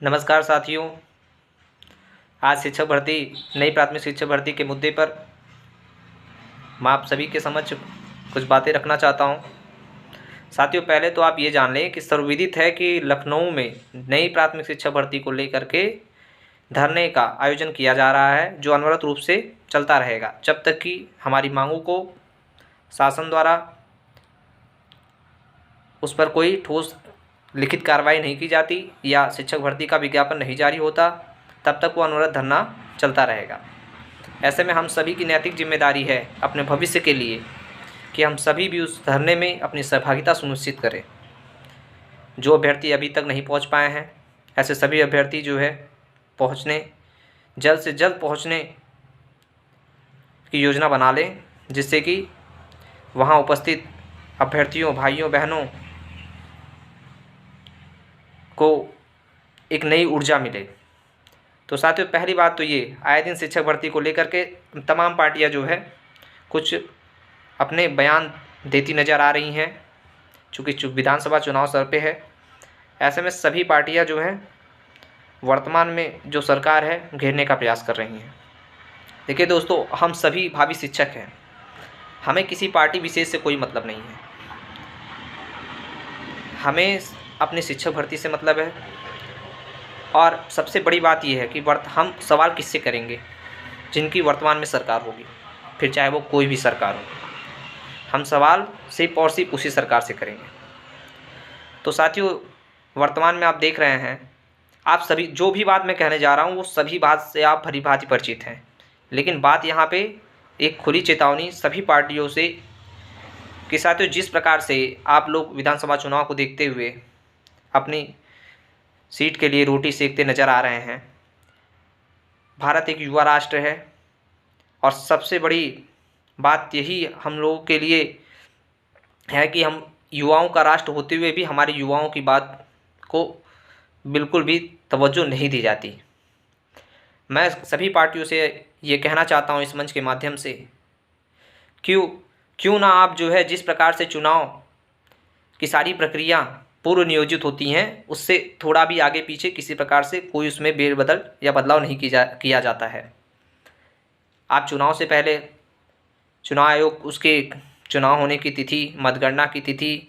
नमस्कार साथियों। आज शिक्षक भर्ती नई प्राथमिक शिक्षक भर्ती के मुद्दे पर मैं आप सभी के समक्ष कुछ बातें रखना चाहता हूं। साथियों, पहले तो आप ये जान लें कि सर्वविदित है कि लखनऊ में नई प्राथमिक शिक्षक भर्ती को लेकर के धरने का आयोजन किया जा रहा है, जो अनवरत रूप से चलता रहेगा जब तक कि हमारी मांगों को शासन द्वारा उस पर कोई ठोस लिखित कार्रवाई नहीं की जाती या शिक्षक भर्ती का विज्ञापन नहीं जारी होता, तब तक वो अनवरत धरना चलता रहेगा। ऐसे में हम सभी की नैतिक जिम्मेदारी है अपने भविष्य के लिए कि हम सभी भी उस धरने में अपनी सहभागिता सुनिश्चित करें। जो अभ्यर्थी अभी तक नहीं पहुंच पाए हैं, ऐसे सभी अभ्यर्थी जो है जल्द से जल्द पहुंचने की योजना बना लें, जिससे कि वहां उपस्थित अभ्यर्थियों, भाइयों, बहनों को एक नई ऊर्जा मिले। तो साथियों, पहली बात तो ये, आए दिन शिक्षक भर्ती को लेकर के तमाम पार्टियां जो है कुछ अपने बयान देती नज़र आ रही हैं, चूँकि विधानसभा चुनाव सर पे है। ऐसे में सभी पार्टियां जो हैं वर्तमान में जो सरकार है घेरने का प्रयास कर रही हैं। देखिए दोस्तों, हम सभी भावी शिक्षक हैं, हमें किसी पार्टी विशेष से कोई मतलब नहीं है। हमें अपनी शिक्षक भर्ती से मतलब है। और सबसे बड़ी बात यह है कि हम सवाल किससे करेंगे? जिनकी वर्तमान में सरकार होगी, फिर चाहे वो कोई भी सरकार हो, हम सवाल सिर्फ और सिर्फ उसी सरकार से करेंगे। तो साथियों, वर्तमान में आप देख रहे हैं, आप सभी जो भी बात मैं कहने जा रहा हूँ वो सभी बात से आप भली भांति परिचित हैं। लेकिन बात यहाँ पे एक खुली चेतावनी सभी पार्टियों से कि साथियों, जिस प्रकार से आप लोग विधानसभा चुनाव को देखते हुए अपनी सीट के लिए रोटी सेकते नज़र आ रहे हैं। भारत एक युवा राष्ट्र है और सबसे बड़ी बात यही हम लोगों के लिए है कि हम युवाओं का राष्ट्र होते हुए भी हमारे युवाओं की बात को बिल्कुल भी तवज्जो नहीं दी जाती। मैं सभी पार्टियों से ये कहना चाहता हूँ इस मंच के माध्यम से, क्यों ना आप जो है जिस प्रकार से चुनाव की सारी प्रक्रिया पूर्व नियोजित होती हैं, उससे थोड़ा भी आगे पीछे किसी प्रकार से कोई उसमें फेरबदल या बदलाव नहीं किया जाता है। आप चुनाव से पहले चुनाव आयोग उसके चुनाव होने की तिथि, मतगणना की तिथि,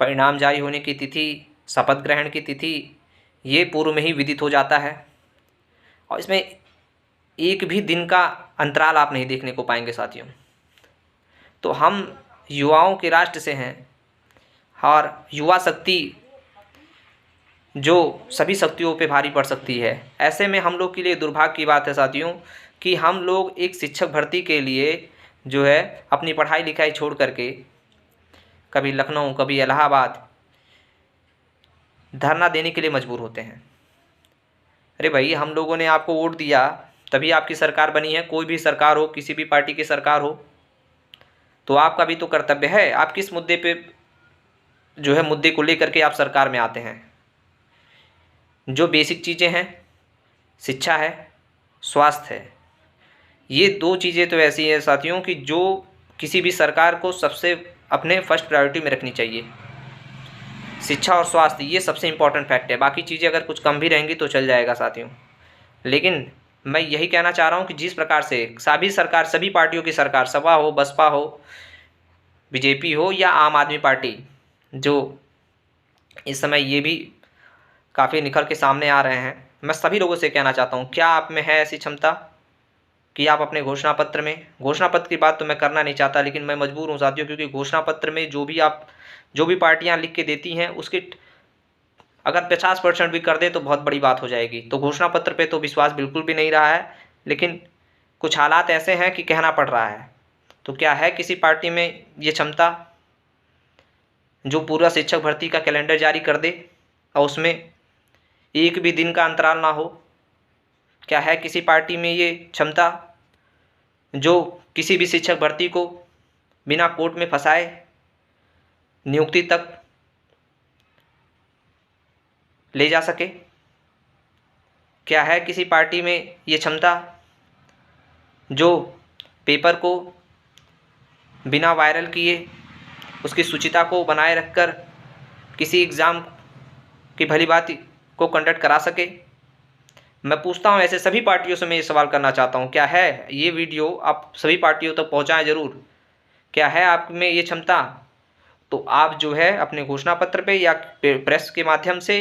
परिणाम जारी होने की तिथि, शपथ ग्रहण की तिथि, ये पूर्व में ही विदित हो जाता है और इसमें एक भी दिन का अंतराल आप नहीं देखने को पाएंगे साथियों। तो हम युवाओं के राष्ट्र से हैं और युवा शक्ति जो सभी शक्तियों पे भारी पड़ सकती है। ऐसे में हम लोग के लिए दुर्भाग्य की बात है साथियों कि हम लोग एक शिक्षक भर्ती के लिए जो है अपनी पढ़ाई लिखाई छोड़ करके कभी लखनऊ, कभी इलाहाबाद धरना देने के लिए मजबूर होते हैं। अरे भाई, हम लोगों ने आपको वोट दिया तभी आपकी सरकार बनी है। कोई भी सरकार हो, किसी भी पार्टी की सरकार हो, तो आपका भी तो कर्तव्य है। आप किस मुद्दे पे जो है मुद्दे को लेकर के आप सरकार में आते हैं? जो बेसिक चीज़ें हैं, शिक्षा है, स्वास्थ्य है, ये दो चीज़ें तो ऐसी हैं साथियों कि जो किसी भी सरकार को सबसे अपने फर्स्ट प्रायोरिटी में रखनी चाहिए। शिक्षा और स्वास्थ्य ये सबसे इम्पॉर्टेंट फैक्ट है। बाकी चीज़ें अगर कुछ कम भी रहेंगी तो चल जाएगा साथियों। लेकिन मैं यही कहना चाह रहा हूँ कि जिस प्रकार से सभी पार्टियों की सरकार, सपा हो, बसपा हो, बीजेपी हो या आम आदमी पार्टी, जो इस समय ये भी काफ़ी निखर के सामने आ रहे हैं, मैं सभी लोगों से कहना चाहता हूँ, क्या आप में है ऐसी क्षमता कि आप अपने घोषणा पत्र की बात तो मैं करना नहीं चाहता, लेकिन मैं मजबूर हूँ साथियों, क्योंकि घोषणा पत्र में जो भी पार्टियाँ लिख के देती हैं उसके अगर 50% भी कर दे तो बहुत बड़ी बात हो जाएगी। तो घोषणा पत्र पे तो विश्वास बिल्कुल भी नहीं रहा है, लेकिन कुछ हालात ऐसे हैं कि कहना पड़ रहा है। तो क्या है किसी पार्टी में ये क्षमता जो पूरा शिक्षक भर्ती का कैलेंडर जारी कर दे और उसमें एक भी दिन का अंतराल ना हो? क्या है किसी पार्टी में ये क्षमता जो किसी भी शिक्षक भर्ती को बिना कोर्ट में फंसाए नियुक्ति तक ले जा सके? क्या है किसी पार्टी में ये क्षमता जो पेपर को बिना वायरल किए उसकी शुचिता को बनाए रखकर किसी एग्ज़ाम की भली भांति को कंडक्ट करा सके? मैं पूछता हूँ ऐसे सभी पार्टियों से मैं ये सवाल करना चाहता हूँ, क्या है ये वीडियो आप सभी पार्टियों तक पहुँचाएं ज़रूर। क्या है आप में ये क्षमता? तो आप जो है अपने घोषणा पत्र पे या प्रेस के माध्यम से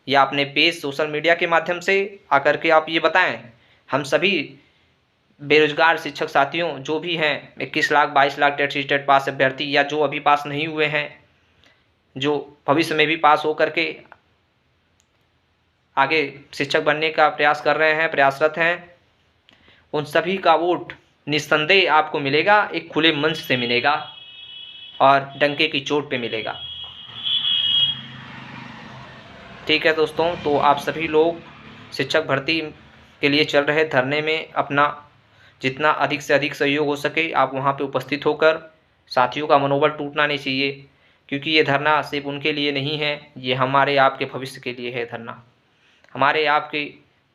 या अपने पेज सोशल मीडिया के माध्यम से आकर के आप ये बताएं। हम सभी बेरोजगार शिक्षक साथियों जो भी हैं 21 lakh 22 lakh TET C TET pass अभ्यर्थी या जो अभी पास नहीं हुए हैं, जो भविष्य में भी पास हो करके आगे शिक्षक बनने का प्रयास कर रहे हैं, प्रयासरत हैं, उन सभी का वोट निस्संदेह आपको मिलेगा, एक खुले मंच से मिलेगा और डंके की चोट पे मिलेगा। ठीक है दोस्तों, तो आप सभी लोग शिक्षक भर्ती के लिए चल रहे धरने में अपना जितना अधिक से अधिक सहयोग हो सके आप वहाँ पे उपस्थित होकर, साथियों का मनोबल टूटना नहीं चाहिए, क्योंकि ये धरना सिर्फ उनके लिए नहीं है, ये हमारे आपके भविष्य के लिए है धरना। हमारे आपके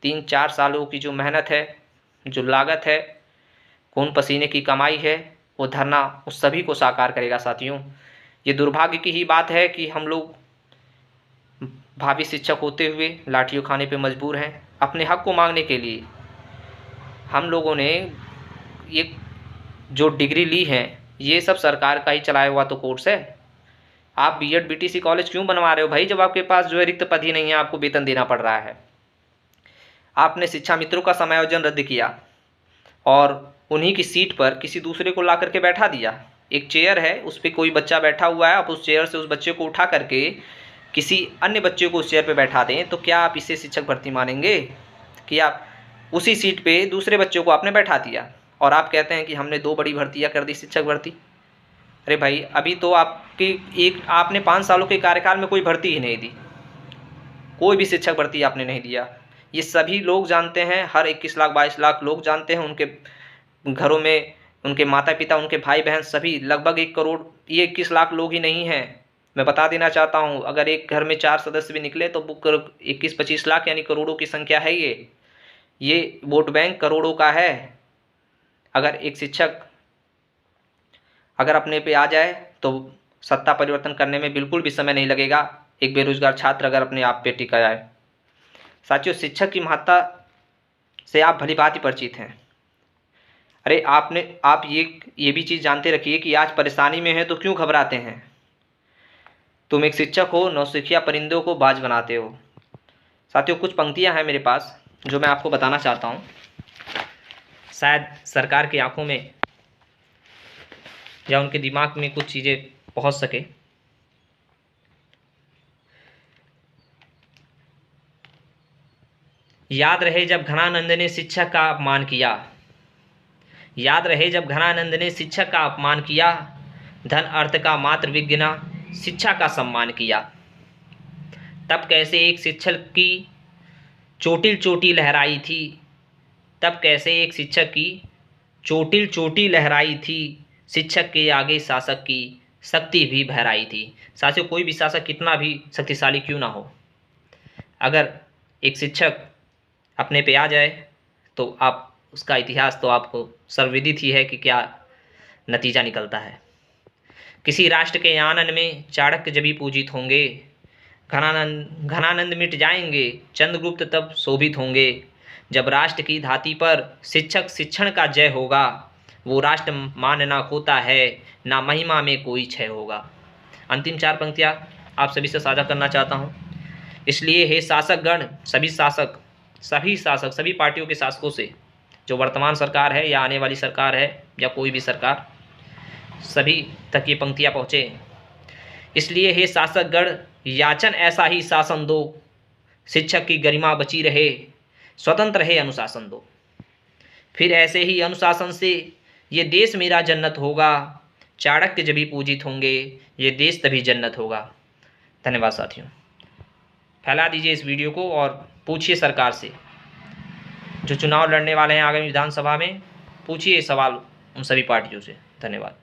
3-4 सालों की जो मेहनत है, जो लागत है, खून पसीने की कमाई है, वो धरना उस सभी को साकार करेगा साथियों। ये दुर्भाग्य की ही बात है कि हम लोग भावी शिक्षक होते हुए लाठियों खाने पे मजबूर हैं। अपने हक को मांगने के लिए हम लोगों ने ये जो डिग्री ली है ये सब सरकार का ही चलाया हुआ तो कोर्स है। आप बीएड बीटीसी कॉलेज क्यों बनवा रहे हो भाई, जब आपके पास जो है रिक्त पद ही नहीं है, आपको वेतन देना पड़ रहा है। आपने शिक्षा मित्रों का समायोजन रद्द किया और उन्हीं की सीट पर किसी दूसरे को ला करके बैठा दिया। एक चेयर है, उस पर कोई बच्चा बैठा हुआ है, आप उस चेयर से उस बच्चे को उठा करके किसी अन्य बच्चे को उस चेयर पर बैठा दें, तो क्या आप इसे शिक्षक भर्ती मानेंगे? कि आप उसी सीट पे दूसरे बच्चों को आपने बैठा दिया और आप कहते हैं कि हमने 2 बड़ी भर्तियाँ कर दी शिक्षक भर्ती। अरे भाई, अभी तो आपने 5 सालों के कार्यकाल में कोई भर्ती ही नहीं दी, कोई भी शिक्षक भर्ती आपने नहीं दिया। ये सभी लोग जानते हैं, हर 21 लाख 22 लाख लोग जानते हैं, उनके घरों में उनके माता पिता, उनके भाई बहन सभी लगभग 1 करोड़, ये 21 लाख लोग ही नहीं हैं। मैं बता देना चाहता हूँ, अगर एक घर में 4 सदस्य भी निकले तो 21-25 लाख यानी करोड़ों की संख्या है। ये वोट बैंक करोड़ों का है। अगर एक शिक्षक अगर अपने पे आ जाए तो सत्ता परिवर्तन करने में बिल्कुल भी समय नहीं लगेगा। एक बेरोजगार छात्र अगर अपने आप पे टिका जाए। साथियों, शिक्षक की महत्ता से आप भली भांति परिचित हैं। अरे आप ये भी चीज़ जानते रखिए कि आज परेशानी में है तो क्यों घबराते हैं। तुम एक शिक्षक हो, नौसिखिया परिंदों को बाज बनाते हो। साथियों, कुछ पंक्तियां हैं मेरे पास जो मैं आपको बताना चाहता हूं, शायद सरकार की आंखों में या उनके दिमाग में कुछ चीज़ें पहुंच सके। याद रहे जब घनानंद ने शिक्षक का अपमान किया, याद रहे जब घनानंद ने शिक्षक का अपमान किया, धन अर्थ का मात्र विज्ञाना शिक्षा का सम्मान किया। तब कैसे एक शिक्षक की चोटिल चोटी लहराई थी, तब कैसे एक शिक्षक की चोटिल चोटी लहराई थी, शिक्षक के आगे शासक की शक्ति भी बहराई थी। साथियों, कोई भी शासक कितना भी शक्तिशाली क्यों ना हो, अगर एक शिक्षक अपने पे आ जाए तो आप उसका इतिहास तो आपको सर्वविदित ही है कि क्या नतीजा निकलता है। किसी राष्ट्र के आनंद में चाणक्य जब भी पूजित होंगे, घनानंद मिट जाएंगे, चंद्रगुप्त तब शोभित होंगे। जब राष्ट्र की धाती पर शिक्षक शिक्षण का जय होगा, वो राष्ट्र मान ना खोता है, ना महिमा में कोई क्षय होगा। अंतिम 4 पंक्तियाँ आप सभी से साझा करना चाहता हूँ। इसलिए हे शासकगण, सभी पार्टियों के शासकों से, जो वर्तमान सरकार है या आने वाली सरकार है या कोई भी सरकार, सभी तक ये पंक्तियाँ पहुँचे। इसलिए हे शासकगण, याचन ऐसा ही शासन दो, शिक्षक की गरिमा बची रहे, स्वतंत्र है अनुशासन दो। फिर ऐसे ही अनुशासन से ये देश मेरा जन्नत होगा, चाणक्य जब भी पूजित होंगे, ये देश तभी जन्नत होगा। धन्यवाद साथियों। फैला दीजिए इस वीडियो को और पूछिए सरकार से, जो चुनाव लड़ने वाले हैं आगामी विधानसभा में, पूछिए सवाल उन सभी पार्टियों से। धन्यवाद।